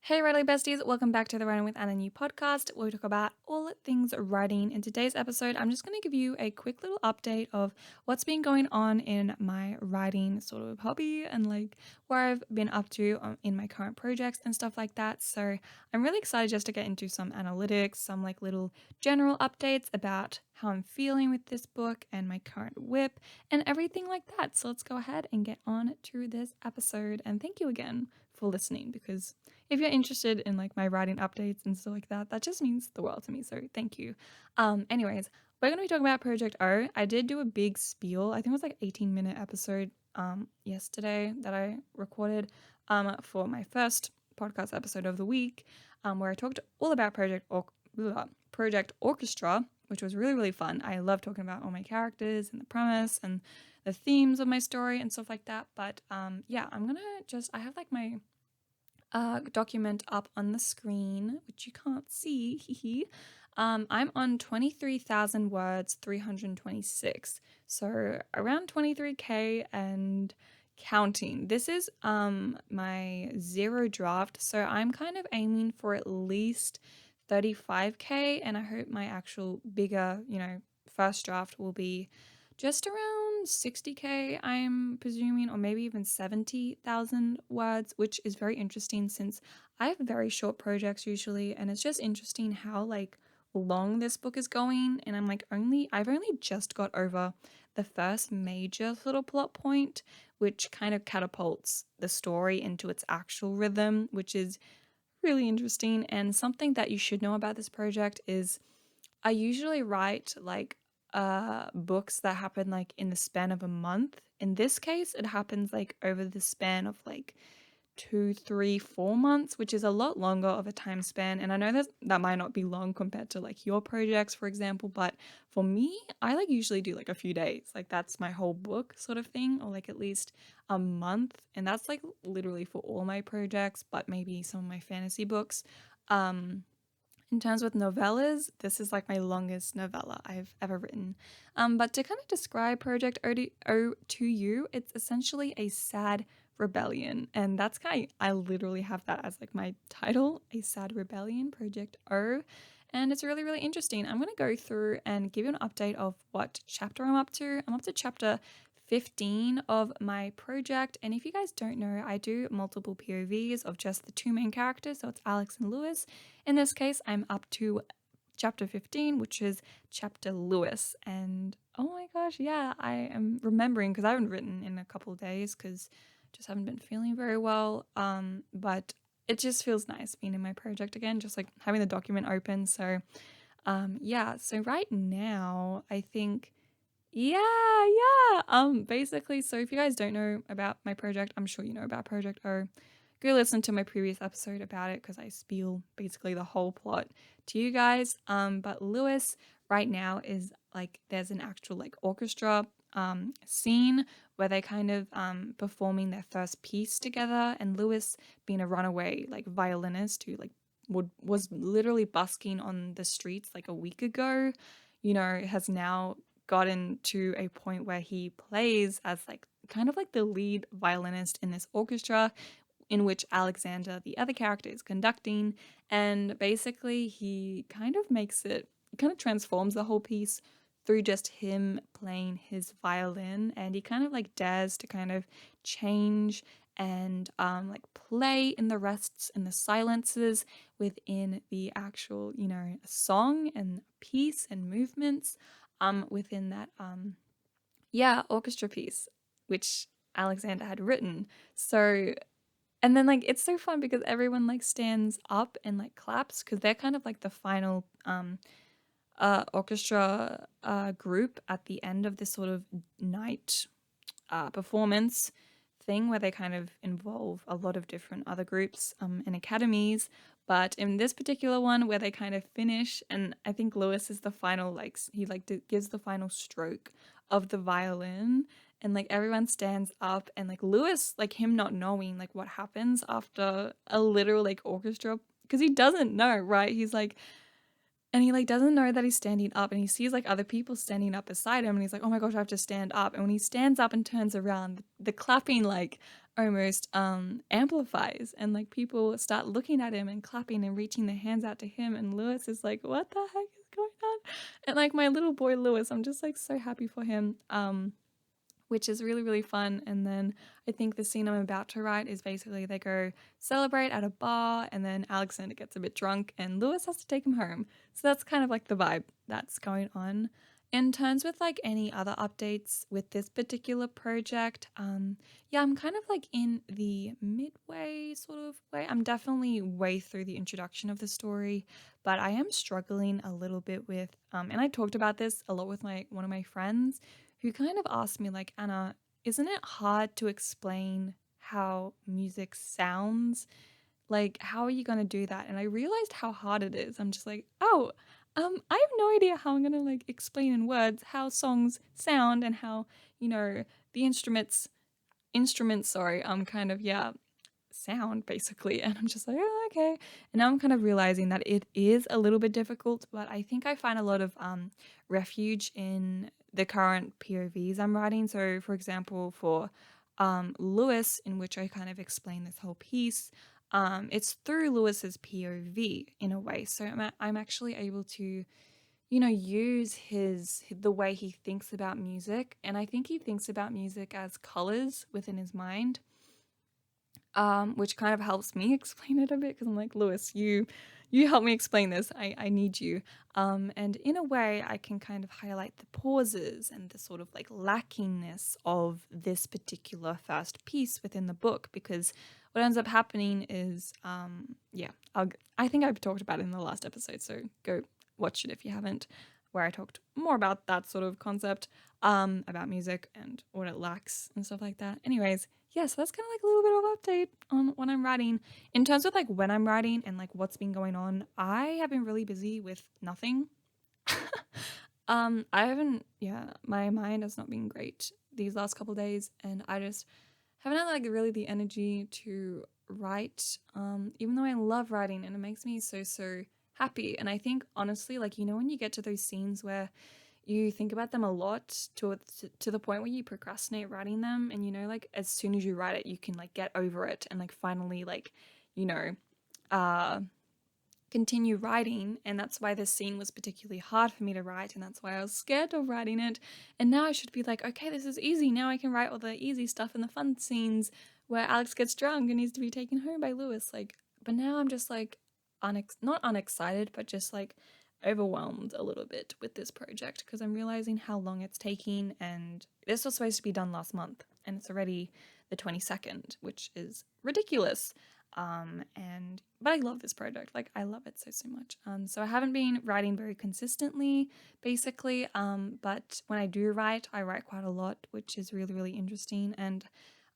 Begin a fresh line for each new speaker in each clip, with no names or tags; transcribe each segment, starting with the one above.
Hey, Writing Besties, welcome back to the Writing with Anna new podcast, where we talk about all things writing. In today's episode, I'm just going to give you a quick little update of what's been going on in my writing sort of hobby and like where I've been up to in my current projects and stuff like that. So I'm really excited just to get into some analytics, some like little general updates about how I'm feeling with this book and my current WIP and everything like that. So let's go ahead and get on to this episode. And thank you again for listening, because if you're interested in like my writing updates and stuff like that, that just means the world to me. So thank you. Anyways, we're gonna be talking about Project O. I did do a big spiel. I think it was like 18-minute episode yesterday that I recorded for my first podcast episode of the week, where I talked all about Project Orchestra, which was really, really fun. I love talking about all my characters and the premise and the themes of my story and stuff like that. But yeah, I have like my document up on the screen, which you can't see. I'm on 23,000 words, 326. So around 23K and counting. This is my zero draft. So I'm kind of aiming for at least 35K, and I hope my actual bigger, first draft will be just around 60K, I'm presuming, or maybe even 70,000 words, which is very interesting since I have very short projects usually, and it's just interesting how like long this book is going. And I've only just got over the first major little plot point, which kind of catapults the story into its actual rhythm, which is really interesting. And something that you should know about this project is I usually write like books that happen like in the span of a month. In this case, it happens like over the span of like 2, 3, 4 months, which is a lot longer of a time span. And I know that might not be long compared to like your projects, for example, but for me, I like usually do like a few days. Like that's my whole book sort of thing, or like at least a month. And that's like literally for all my projects, but maybe some of my fantasy books. Um, in terms with novellas, this is like my longest novella I've ever written. But to kind of describe Project O to you, it's essentially a sad rebellion. And that's I literally have that as like my title, a sad rebellion, Project O. And it's really, really interesting. I'm going to go through and give you an update of what chapter I'm up to. I'm up to chapter 15 of my project. And if you guys don't know, I do multiple POVs of just the two main characters. So it's Alex and Lewis. In this case, I'm up to chapter 15, which is chapter Lewis. And oh my gosh, yeah, I am remembering because I haven't written in a couple of days because just haven't been feeling very well. But it just feels nice being in my project again, just like having the document open. So yeah, so right now I think yeah. Basically, so if you guys don't know about my project, I'm sure you know about Project O. Go listen to my previous episode about it because I spiel basically the whole plot to you guys. But Lewis right now is like there's an actual like orchestra scene where they kind of performing their first piece together, and Lewis being a runaway like violinist who like was literally busking on the streets like a week ago, has now gotten to a point where he plays as like kind of like the lead violinist in this orchestra in which Alexander, the other character, is conducting. And basically, he kind of transforms the whole piece through just him playing his violin. And he kind of like dares to kind of change and like play in the rests and the silences within the actual, song and piece and movements within that orchestra piece, which Alexander had written. So and then like it's so fun because everyone like stands up and like claps because they're kind of like the final orchestra group at the end of this sort of night performance thing where they kind of involve a lot of different other groups and academies. But in this particular one where they kind of finish, and I think Lewis is the final, like he like gives the final stroke of the violin, and like everyone stands up, and like Lewis, like him not knowing like what happens after a literal like orchestra, because he doesn't know, right? He's like, and he like doesn't know that he's standing up, and he sees like other people standing up beside him, and he's like, oh my gosh, I have to stand up. And when he stands up and turns around, the clapping like almost amplifies, and like people start looking at him and clapping and reaching their hands out to him, and Lewis is like, what the heck is going on? And like my little boy Lewis, I'm just like so happy for him. Which is really, really fun. And then I think the scene I'm about to write is basically they go celebrate at a bar, and then Alexander gets a bit drunk and Lewis has to take him home. So that's kind of like the vibe that's going on. In terms with like any other updates with this particular project, yeah, I'm kind of like in the midway sort of way. I'm definitely way through the introduction of the story, but I am struggling a little bit with, and I talked about this a lot with one of my friends who kind of asked me, like, Anna, isn't it hard to explain how music sounds? Like, how are you going to do that? And I realized how hard it is. I'm just like, oh, I have no idea how I'm going to like explain in words how songs sound and how, the instruments, sorry, kind of, yeah, sound basically. And I'm just like, oh, okay. And now I'm kind of realizing that it is a little bit difficult, but I think I find a lot of refuge in the current POVs I'm writing. So for example, for Lewis, in which I kind of explain this whole piece, it's through Lewis's POV in a way. So I'm actually able to use the way he thinks about music. And I think he thinks about music as colors within his mind, which kind of helps me explain it a bit because I'm like, Lewis, you help me explain this. I need you. And in a way, I can kind of highlight the pauses and the sort of like lackingness of this particular first piece within the book, because what ends up happening is, yeah, I think I've talked about it in the last episode, so go watch it if you haven't, where I talked more about that sort of concept, about music and what it lacks and stuff like that. Anyways, yeah, so that's kind of like a little bit of update on what I'm writing. In terms of like when I'm writing and like what's been going on, I have been really busy with nothing. I haven't, yeah, my mind has not been great these last couple days, and I just haven't had like really the energy to write, even though I love writing and it makes me so happy. And I think honestly, like, when you get to those scenes where you think about them a lot to the point where you procrastinate writing them, and like as soon as you write it you can like get over it and like finally like you know uh continue writing. And that's why this scene was particularly hard for me to write, and that's why I was scared of writing it. And now I should be like, okay, this is easy, now I can write all the easy stuff and the fun scenes where Alex gets drunk and needs to be taken home by Lewis, like. But now I'm just like not unexcited, but just like overwhelmed a little bit with this project because I'm realizing how long it's taking, and this was supposed to be done last month and it's already the 22nd, which is ridiculous. But I love this project, like I love it so much. So I haven't been writing very consistently basically, but when I do write, I write quite a lot, which is really interesting. And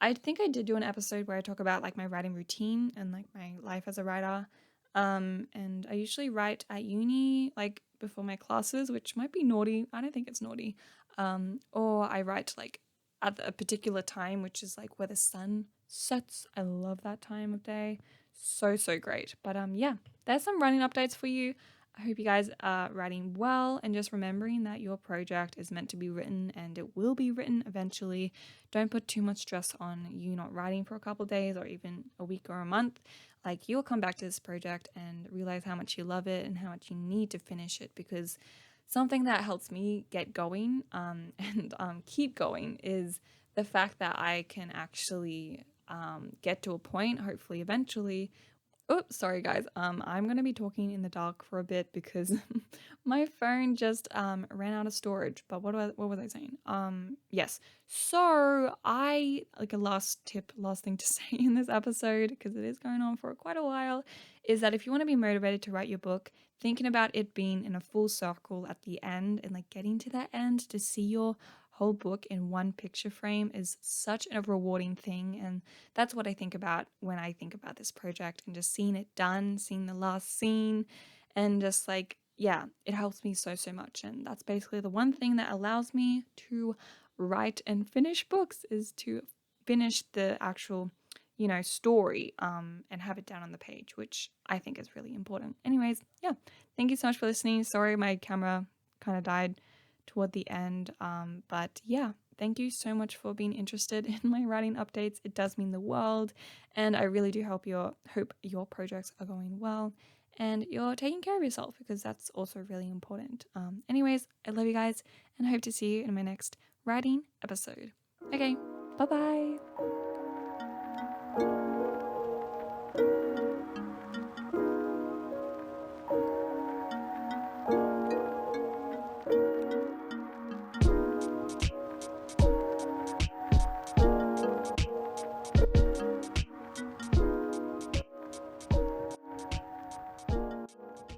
I think I did do an episode where I talk about like my writing routine and like my life as a writer. And I usually write at uni, like before my classes, which might be naughty. I don't think it's naughty. Or I write like at a particular time, which is like where the sun sets. I love that time of day. So great. But yeah, there's some running updates for you. I hope you guys are writing well and just remembering that your project is meant to be written and it will be written eventually. Don't put too much stress on you not writing for a couple days or even a week or a month. Like, you'll come back to this project and realize how much you love it and how much you need to finish it, because something that helps me get going and keep going is the fact that I can actually get to a point, hopefully eventually. Oops, sorry guys. I'm gonna be talking in the dark for a bit because my phone just ran out of storage. But what was I saying? Yes. So I like a last thing to say in this episode, because it is going on for quite a while, is that if you want to be motivated to write your book, thinking about it being in a full circle at the end and like getting to that end to see your whole book in one picture frame is such a rewarding thing. And that's what I think about when I think about this project, and just seeing it done, seeing the last scene, and just like, yeah, it helps me so much. And that's basically the one thing that allows me to write and finish books, is to finish the actual story, and have it down on the page, which I think is really important. Anyways, yeah, thank you so much for listening. Sorry my camera kind of died toward the end, but yeah, thank you so much for being interested in my writing updates. It does mean the world, and I really do hope your projects are going well and you're taking care of yourself, because that's also really important. Anyways, I love you guys, and I hope to see you in my next writing episode. Okay, bye bye.